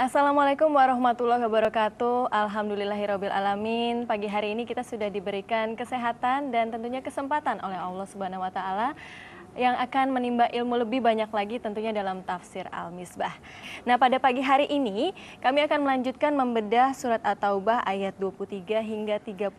Assalamualaikum warahmatullahi wabarakatuh. Alhamdulillahirabbil alamin. Pagi hari ini kita sudah diberikan kesehatan dan tentunya kesempatan oleh Allah Subhanahu wa taala yang akan menimba ilmu lebih banyak lagi tentunya dalam tafsir Al-Misbah. Nah, pada pagi hari ini kami akan melanjutkan membedah surat At-Taubah ayat 23 hingga 35.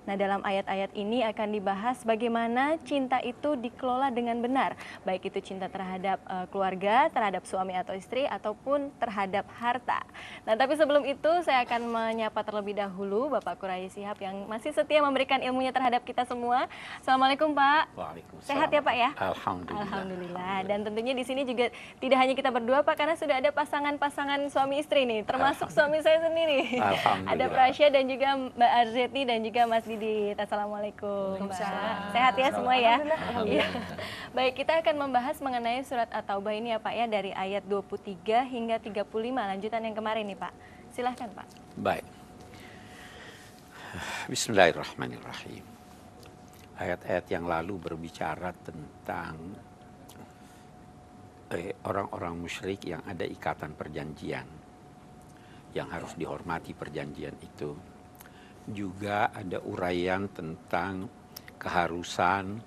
Nah, dalam ayat-ayat ini akan dibahas bagaimana cinta itu dikelola dengan benar, baik itu cinta terhadap keluarga, terhadap suami atau istri ataupun terhadap harta. Nah, tapi sebelum itu saya akan menyapa terlebih dahulu Bapak Quraish Shihab yang masih setia memberikan ilmunya terhadap kita semua. Assalamualaikum Pak. Waalaikumsalam. Sehat ya Pak ya? Alhamdulillah. Alhamdulillah. Dan tentunya di sini juga tidak hanya kita berdua Pak, karena sudah ada pasangan-pasangan suami istri nih, termasuk suami saya sendiri. Ada Prasya dan juga Mbak Arzeti dan juga Mas Didit. Assalamualaikum Mbak. Sehat ya semua ya? Iya. Baik, kita akan membahas mengenai surat At-Taubah ini ya Pak ya, dari ayat 23 hingga 35, lanjutan yang kemarin nih Pak. Silahkan Pak. Baik. Bismillahirrahmanirrahim. Ayat-ayat yang lalu berbicara tentang orang-orang musyrik yang ada ikatan perjanjian, yang harus dihormati perjanjian itu. Juga ada uraian tentang keharusan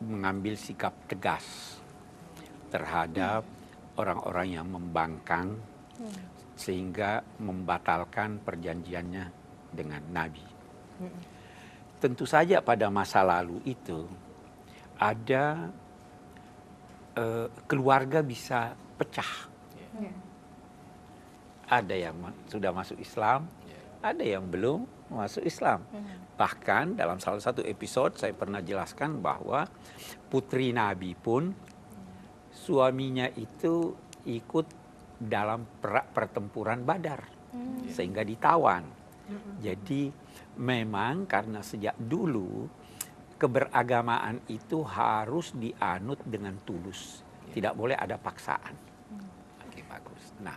mengambil sikap tegas terhadap orang-orang yang membangkang sehingga membatalkan perjanjiannya dengan Nabi. Tentu saja pada masa lalu itu ada keluarga bisa pecah. Ada yang sudah masuk Islam, ada yang belum masuk Islam. Bahkan dalam salah satu episode saya pernah jelaskan bahwa putri Nabi pun suaminya itu ikut dalam pertempuran Badar sehingga ditawan. Jadi memang karena sejak dulu keberagamaan itu harus dianut dengan tulus, tidak boleh ada paksaan. Oke, bagus. Nah,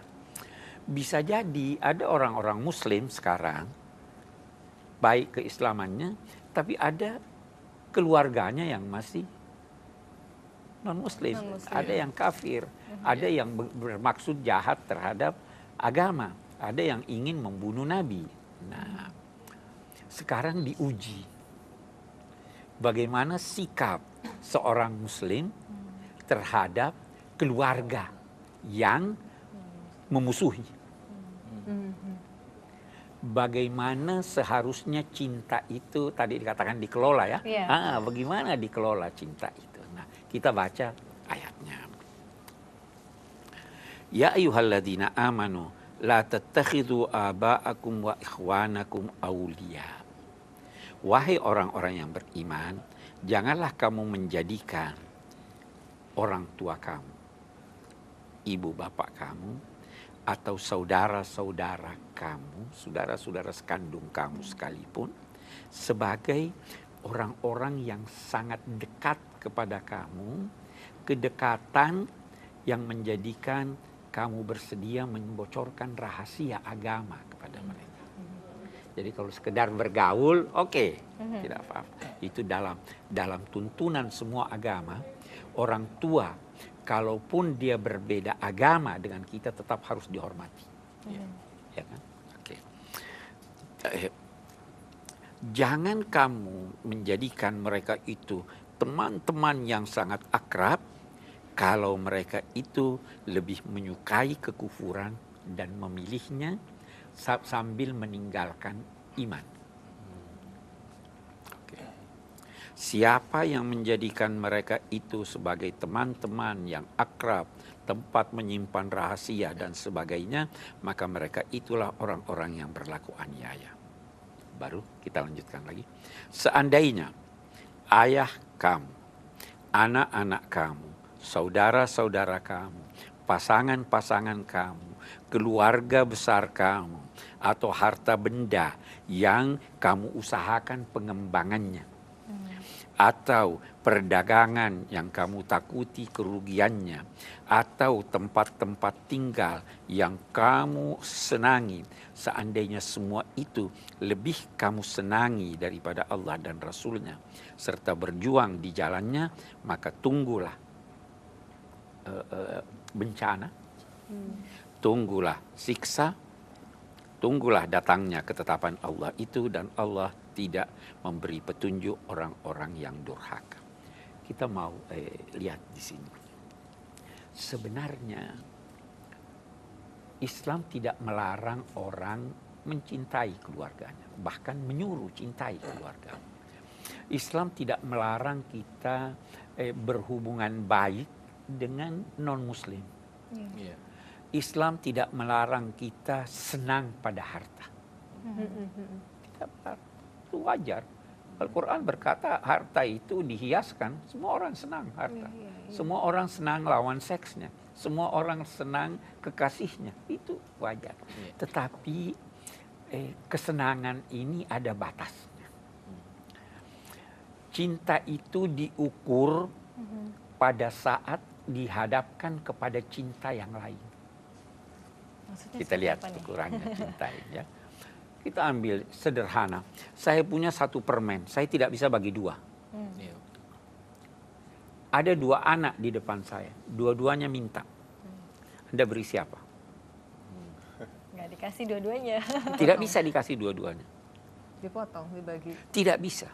bisa jadi ada orang-orang Muslim sekarang baik keislamannya, tapi ada keluarganya yang masih non-Muslim, ada yang kafir, ada yang bermaksud jahat terhadap agama, ada yang ingin membunuh Nabi. Nah, sekarang diuji bagaimana sikap seorang Muslim terhadap keluarga yang memusuhi. Bagaimana seharusnya cinta itu tadi dikatakan dikelola ya? Bagaimana dikelola cinta itu? Nah, kita baca ayatnya. Ya ayyuhalladzina amanu la tattakhidhu aba'akum wa ikhwanakum awliya. Wahai orang-orang yang beriman, janganlah kamu menjadikan orang tua kamu, ibu bapak kamu, atau saudara-saudara kamu, saudara-saudara sekandung kamu sekalipun, sebagai orang-orang yang sangat dekat kepada kamu, kedekatan yang menjadikan kamu bersedia membocorkan rahasia agama kepada mereka. Jadi kalau sekedar bergaul, oke, tidak apa-apa. Itu dalam tuntunan semua agama, orang tua kalaupun dia berbeda agama dengan kita tetap harus dihormati. Ya kan? Oke. Jangan kamu menjadikan mereka itu teman-teman yang sangat akrab kalau mereka itu lebih menyukai kekufuran dan memilihnya sambil meninggalkan iman. Siapa yang menjadikan mereka itu sebagai teman-teman yang akrab, tempat menyimpan rahasia dan sebagainya, maka mereka itulah orang-orang yang berlaku aniaya. Baru kita lanjutkan lagi. Seandainya ayah kamu, anak-anak kamu, saudara-saudara kamu, pasangan-pasangan kamu, keluarga besar kamu, atau harta benda yang kamu usahakan pengembangannya, atau perdagangan yang kamu takuti kerugiannya, atau tempat-tempat tinggal yang kamu senangi, seandainya semua itu lebih kamu senangi daripada Allah dan Rasulnya, serta berjuang di jalannya, maka tunggulah bencana, tunggulah siksa, tunggulah datangnya ketetapan Allah itu, dan Allah tidak memberi petunjuk orang-orang yang durhaka. Kita mau lihat di sini. Sebenarnya Islam tidak melarang orang mencintai keluarganya, bahkan menyuruh cintai keluarga. Islam tidak melarang kita berhubungan baik dengan non-muslim. Iya. Islam tidak melarang kita senang pada harta. Itu wajar. Al-Quran berkata harta itu dihiaskan. Semua orang senang harta. Semua orang senang lawan seksnya. Semua orang senang kekasihnya. Itu wajar. Tetapi kesenangan ini ada batasnya. Cinta itu diukur pada saat dihadapkan kepada cinta yang lain. Maksudnya Kita lihat seperti apa nih? ukurannya cinta ini, ya. Kita ambil sederhana. Saya punya satu permen, saya tidak bisa bagi dua. Iya. Ada dua anak di depan saya, dua-duanya minta. Anda beri siapa? Nggak dikasih dua-duanya. Tidak bisa dikasih dua-duanya. Dipotong, dibagi. Tidak bisa.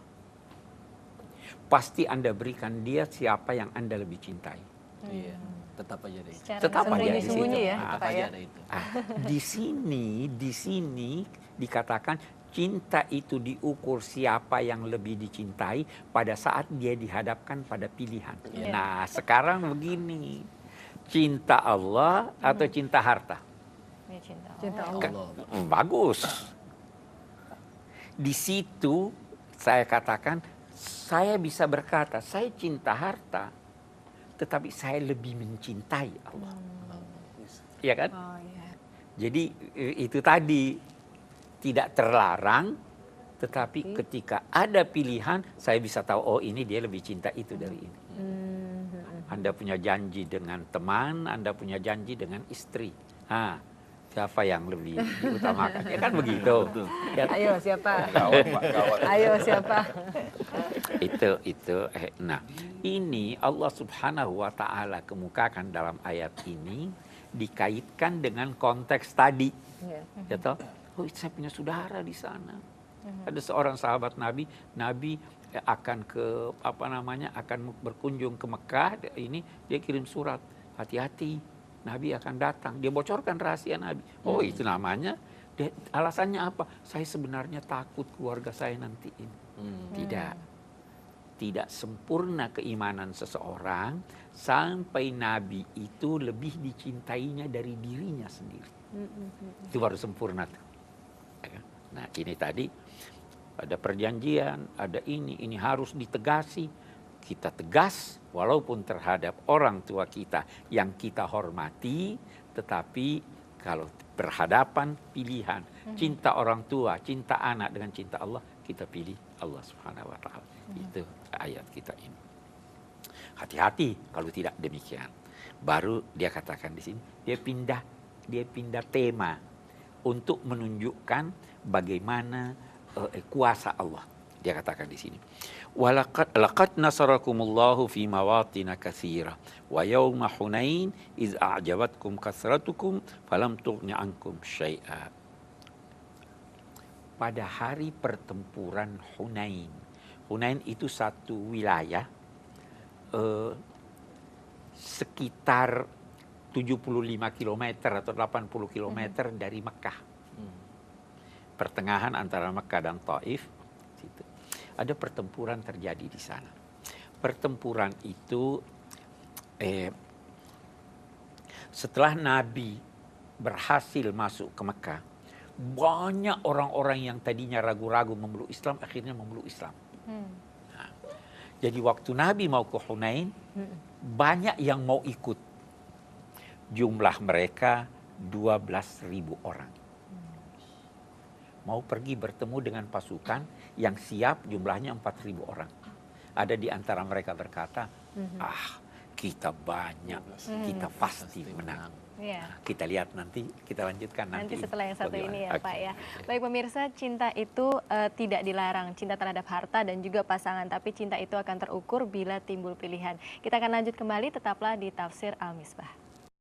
Pasti Anda berikan dia siapa yang Anda lebih cintai. Iya. Tetap aja deh. Secara Tetap aja di Sembunyi-sembunyi situ. ya, Ah, Pak ya. Ada itu. di sini dikatakan cinta itu diukur siapa yang lebih dicintai pada saat dia dihadapkan pada pilihan. Iya. Nah, sekarang begini. Cinta Allah atau cinta harta? Ini cinta Allah. Cinta Allah. Allah. Bagus. Di situ saya katakan, saya bisa berkata, saya cinta harta, tetapi saya lebih mencintai Allah. Iya kan? Oh iya. Jadi itu tadi tidak terlarang, tetapi ketika ada pilihan, saya bisa tahu, oh ini dia lebih cinta itu dari ini. Anda punya janji dengan teman, Anda punya janji dengan istri. Siapa yang lebih diutamakan? Ya kan begitu. Ya, Ayo siapa? Gawat, Pak, gawat. Ayo siapa? itu. Nah, ini Allah Subhanahu wa Ta'ala kemukakan dalam ayat ini dikaitkan dengan konteks tadi. Iya. Ya toh? Oh, saya punya saudara di sana. Ada seorang sahabat Nabi akan akan berkunjung ke Mekah. Ini dia kirim surat, hati-hati, Nabi akan datang. Dia bocorkan rahasia Nabi. Oh, itu namanya. Alasannya apa? Saya sebenarnya takut keluarga saya nanti ini. Tidak sempurna keimanan seseorang sampai Nabi itu lebih dicintainya dari dirinya sendiri. Itu baru sempurna tuh. Nah, ini tadi ada perjanjian, ada ini harus ditegasi. Kita tegas walaupun terhadap orang tua kita yang kita hormati, tetapi kalau berhadapan pilihan cinta orang tua, cinta anak dengan cinta Allah, kita pilih Allah Subhanahu wa Ta'ala. Itu ayat kita ini. Hati-hati kalau tidak demikian. Baru dia katakan di sini, dia pindah tema untuk menunjukkan bagaimana kuasa Allah. Dia katakan di sini, laqad nasarakumullahu fi mawatin katsira wa yauma hunain iz a'jabatkum kasratukum falam tughni ankum syai'a. Pada hari pertempuran Hunain. Hunain itu satu wilayah sekitar 75 km atau 80 km dari Mekah. Pertengahan antara Mekah dan Taif. Situ. Ada pertempuran terjadi di sana. Pertempuran itu setelah Nabi berhasil masuk ke Mekah, banyak orang-orang yang tadinya ragu-ragu memeluk Islam akhirnya memeluk Islam. Nah, jadi waktu Nabi mau ke Hunain, banyak yang mau ikut. Jumlah mereka 12.000 orang. Mau pergi bertemu dengan pasukan yang siap jumlahnya 4.000 orang. Ada di antara mereka berkata, kita banyak, kita pasti menang. Iya. Kita lihat nanti, kita lanjutkan nanti. Setelah yang satu bagaimana. ini ya Oke. Pak ya. Baik pemirsa, cinta itu tidak dilarang. Cinta terhadap harta dan juga pasangan. Tapi cinta itu akan terukur bila timbul pilihan. Kita akan lanjut kembali, tetaplah di Tafsir Al-Misbah.